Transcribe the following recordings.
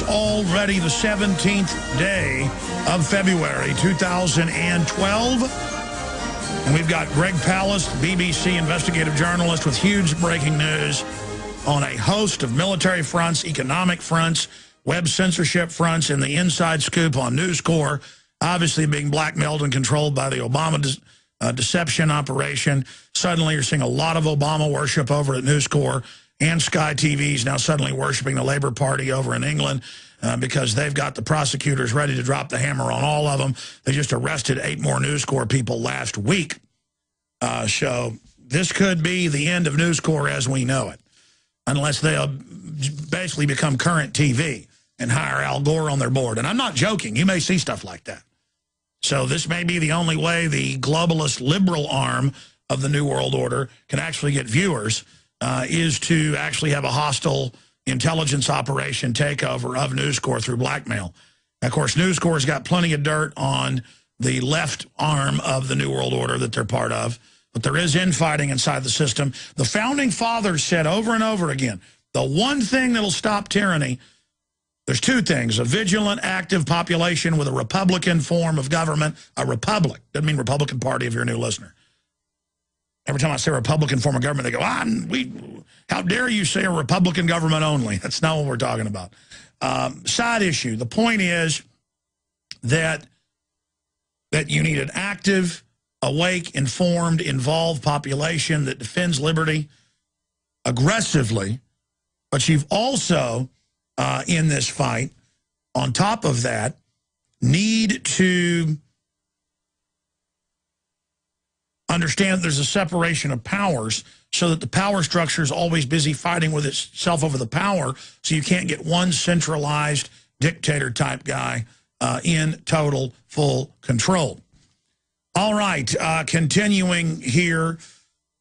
already the 17th day of February 2012. And we've got Greg Palast, BBC investigative journalist, with huge breaking news on a host of military fronts, economic fronts, web censorship fronts, and the inside scoop on News Corps, obviously being blackmailed and controlled by the Obama deception operation. Suddenly you're seeing a lot of Obama worship over at News Corps, and Sky TV's now suddenly worshiping the Labour Party over in England because they've got the prosecutors ready to drop the hammer on all of them. They just arrested 8 more News Corps people last week. So this could be the end of News Corps as we know it, unless they basically become current TV and hire Al Gore on their board. And I'm not joking. You may see stuff like that. So this may be the only way the globalist liberal arm of the New World Order can actually get viewers, is to actually have a hostile intelligence operation takeover of News Corps through blackmail. Of course, News Corps has got plenty of dirt on the left arm of the New World Order that they're part of, but there is infighting inside the system. The Founding Fathers said over and over again, the one thing that'll stop tyranny, there's 2 things: a vigilant, active population with a Republican form of government. A republic doesn't mean Republican Party if you're a new listener. Every time I say Republican form of government, they go, how dare you say a Republican government only? That's not what we're talking about. Side issue. The point is that you need an active, awake, informed, involved population that defends liberty aggressively. But you've also, in this fight, on top of that, need to understand there's a separation of powers so that the power structure is always busy fighting with itself over the power, so you can't get one centralized dictator-type guy in total, full control. All right, continuing here,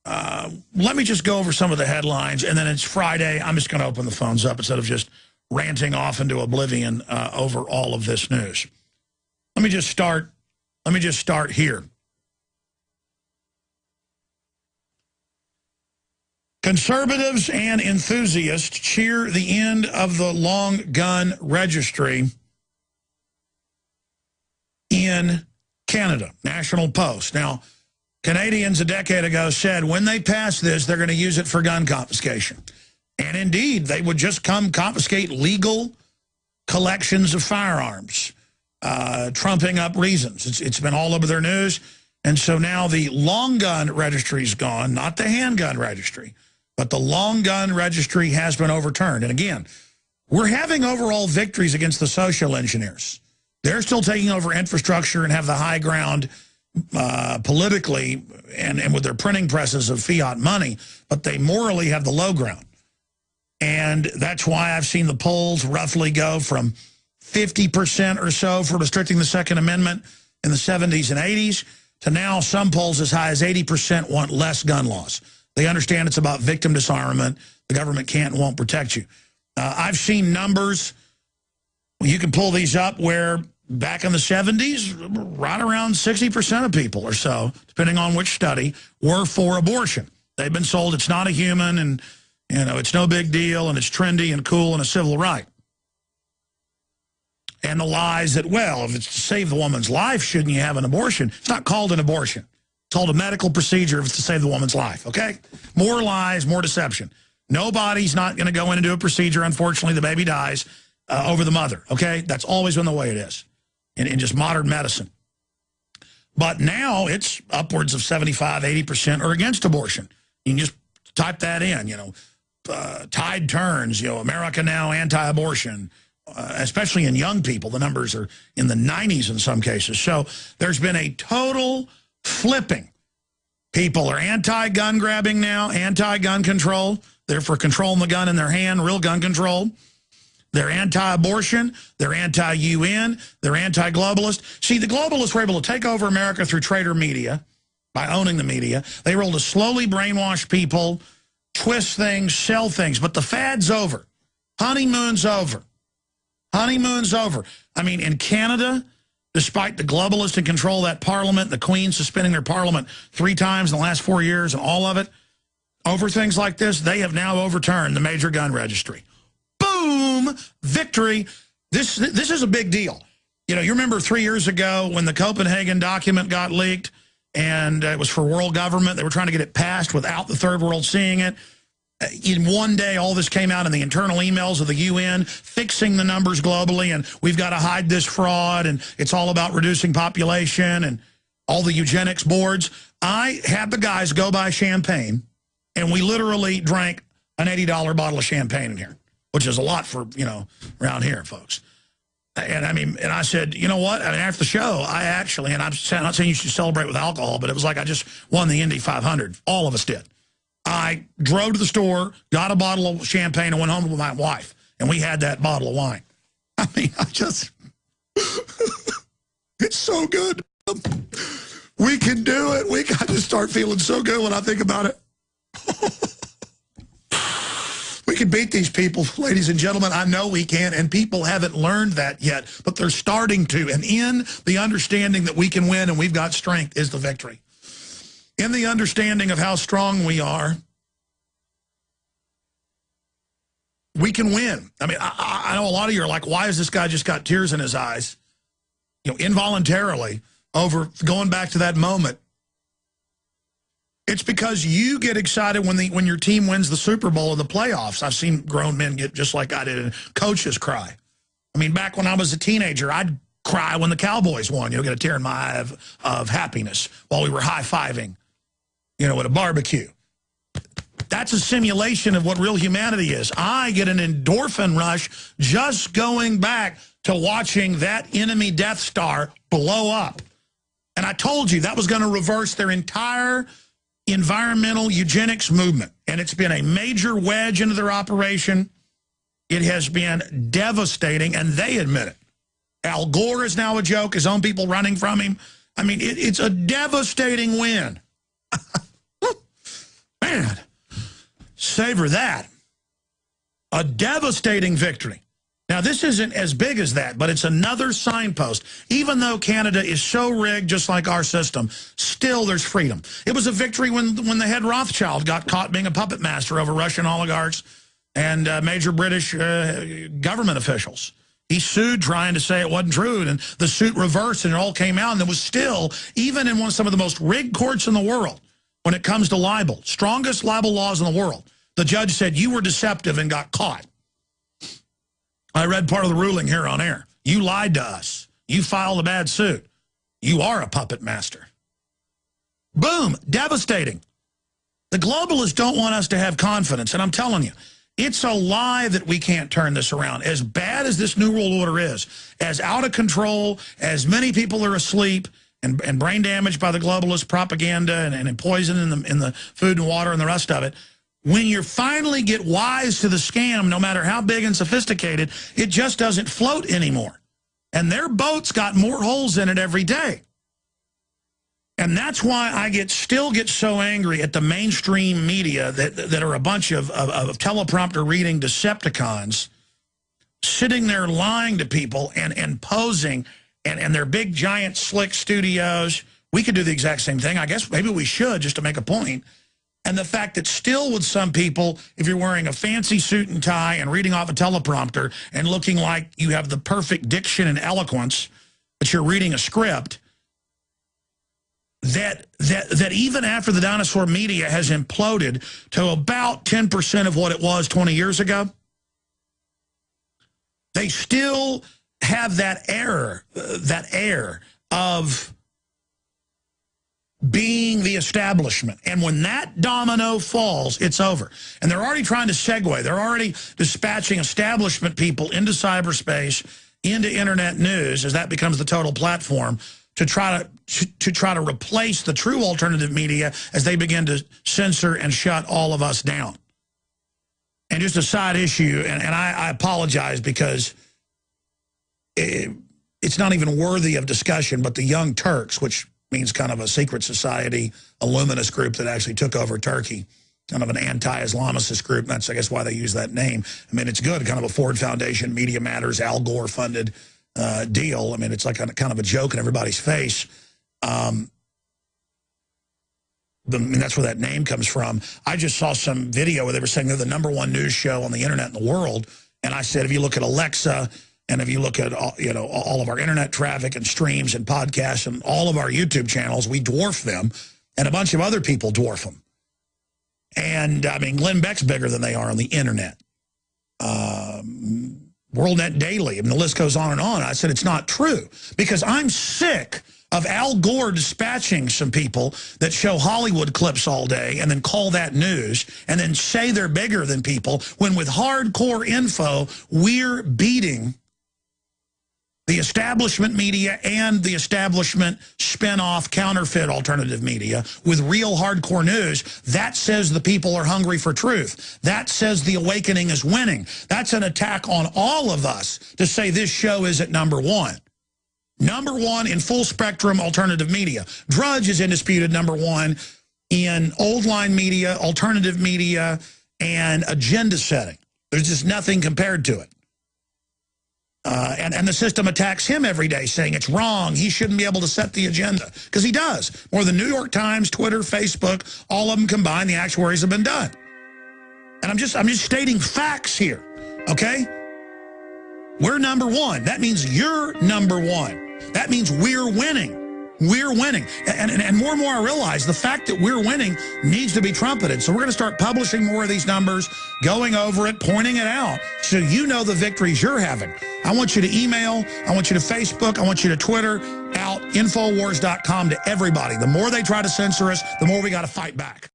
let me just go over some of the headlines, and then it's Friday. I'm just going to open the phones up instead of just ranting off into oblivion over all of this news. Let me just start here. Conservatives and enthusiasts cheer the end of the long gun registry in Canada. National Post. Now, Canadians a decade ago said when they pass this, they're going to use it for gun confiscation. And indeed, they would just come confiscate legal collections of firearms, trumping up reasons. It's been all over their news. And so now the long gun registry is gone, not the handgun registry. But the long gun registry has been overturned. And again, we're having overall victories against the social engineers. They're still taking over infrastructure and have the high ground politically and with their printing presses of fiat money, but they morally have the low ground. And that's why I've seen the polls roughly go from 50% or so for restricting the Second Amendment in the 70s and 80s to now some polls as high as 80% want less gun laws. They understand it's about victim disarmament. The government can't and won't protect you. I've seen numbers, you can pull these up, where back in the 70s, right around 60% of people or so, depending on which study, were for abortion. They've been sold it's not a human and it's no big deal and it's trendy and cool and a civil right. And the lies that, well, if it's to save the woman's life, shouldn't you have an abortion? It's not called an abortion. It's called a medical procedure if it's to save the woman's life, okay? More lies, more deception. Nobody's not going to go in and do a procedure. Unfortunately, the baby dies over the mother, okay? That's always been the way it is in just modern medicine. But now it's upwards of 75, 80% are against abortion. You can just type that in, tide turns, America now anti-abortion, especially in young people. The numbers are in the 90s in some cases. So there's been a total flipping. People are anti-gun grabbing now, anti-gun control. They're for controlling the gun in their hand, real gun control. They're anti-abortion. They're anti-UN. They're anti-globalist. See, the globalists were able to take over America through traitor media, by owning the media. They were able to slowly brainwash people, twist things, sell things. But the fad's over. Honeymoon's over. Honeymoon's over. I mean, in Canada, despite the globalists in control of that parliament, the Queen suspending their parliament 3 times in the last 4 years and all of it, over things like this, they have now overturned the major gun registry. Boom! Victory. This is a big deal. You know, you remember 3 years ago when the Copenhagen document got leaked, and it was for world government. They were trying to get it passed without the third world seeing it. In one day, all this came out in the internal emails of the UN, fixing the numbers globally, and we've got to hide this fraud, and it's all about reducing population and all the eugenics boards. I had the guys go buy champagne, and we literally drank an $80 bottle of champagne in here, which is a lot for, you know, around here, folks. And I mean, and I said, you know what? I mean, after the show, I actually, and I'm not saying you should celebrate with alcohol, but it was like I just won the Indy 500. All of us did. I drove to the store, got a bottle of champagne, and went home with my wife. And we had that bottle of wine. I mean, it's so good. We can do it. I just start feeling so good when I think about it. We can beat these people, ladies and gentlemen. I know we can, and people haven't learned that yet, but they're starting to. And in the understanding that we can win and we've got strength is the victory. In the understanding of how strong we are, we can win. I mean, I know a lot of you are like, why has this guy just got tears in his eyes? You know, involuntarily, over going back to that moment. It's because you get excited when your team wins the Super Bowl or the playoffs. I've seen grown men get just like I did, and coaches cry. I mean, back when I was a teenager, I'd cry when the Cowboys won. You know, get a tear in my eye of happiness while we were high-fiving, you know, at a barbecue. That's a simulation of what real humanity is. I get an endorphin rush just going back to watching that enemy Death Star blow up. And I told you that was going to reverse their entire environmental eugenics movement. And it's been a major wedge into their operation. It has been devastating, and they admit it. Al Gore is now a joke, his own people running from him. I mean, it's a devastating win. Man, savor that. A devastating victory. Now, this isn't as big as that, but it's another signpost. Even though Canada is so rigged, just like our system, still there's freedom. It was a victory when the head Rothschild got caught being a puppet master over Russian oligarchs and major British government officials. He sued trying to say it wasn't true, and the suit reversed, and it all came out, and there was still, even in some of the most rigged courts in the world, when it comes to libel, strongest libel laws in the world, the judge said, you were deceptive and got caught. I read part of the ruling here on air. You lied to us. You filed a bad suit. You are a puppet master. Boom, devastating. The globalists don't want us to have confidence, and I'm telling you, it's a lie that we can't turn this around. As bad as this New World Order is, as out of control, as many people are asleep and brain damaged by the globalist propaganda and poison in the food and water and the rest of it, when you finally get wise to the scam, no matter how big and sophisticated, it just doesn't float anymore. And their boat's got more holes in it every day. And that's why I still get so angry at the mainstream media that are a bunch of teleprompter reading Decepticons sitting there lying to people and posing and their big, giant, slick studios. We could do the exact same thing. I guess maybe we should, just to make a point. And the fact that still with some people, if you're wearing a fancy suit and tie and reading off a teleprompter and looking like you have the perfect diction and eloquence, but you're reading a script, that even after the dinosaur media has imploded to about 10% of what it was 20 years ago, they still have that air of being the establishment. And when that domino falls, it's over. And they're already trying to segue. They're already dispatching establishment people into cyberspace, into internet news, as that becomes the total platform, to try to replace the true alternative media as they begin to censor and shut all of us down. And just a side issue, and I apologize because it's not even worthy of discussion, but the Young Turks, which means kind of a secret society, a luminous group that actually took over Turkey, kind of an anti-Islamicist group. And that's, I guess, why they use that name. I mean, it's good, kind of a Ford Foundation, Media Matters, Al Gore funded deal. I mean, it's like kind of a joke in everybody's face. I mean, that's where that name comes from. I just saw some video where they were saying they're the #1 news show on the internet in the world. And I said, if you look at Alexa And if you look at all of our internet traffic and streams and podcasts and all of our YouTube channels, we dwarf them, and a bunch of other people dwarf them. And, I mean, Glenn Beck's bigger than they are on the internet. WorldNet Daily, and the list goes on and on. I said it's not true because I'm sick of Al Gore dispatching some people that show Hollywood clips all day and then call that news and then say they're bigger than people when with hardcore info, we're beating the establishment media and the establishment spin-off counterfeit alternative media with real hardcore news. That says the people are hungry for truth. That says the awakening is winning. That's an attack on all of us to say this show is at number one. Number one in full spectrum alternative media. Drudge is indisputed number one in old line media, alternative media, and agenda setting. There's just nothing compared to it. And the system attacks him every day, saying it's wrong. He shouldn't be able to set the agenda. Because he does. More than New York Times, Twitter, Facebook, all of them combined, the actuaries have been done. And I'm just stating facts here, okay? We're number one. That means you're number one. That means we're winning. We're winning. And more and more I realize the fact that we're winning needs to be trumpeted. So we're going to start publishing more of these numbers, going over it, pointing it out, so you know the victories you're having. I want you to email, I want you to Facebook, I want you to Twitter out Infowars.com to everybody. The more they try to censor us, the more we got to fight back.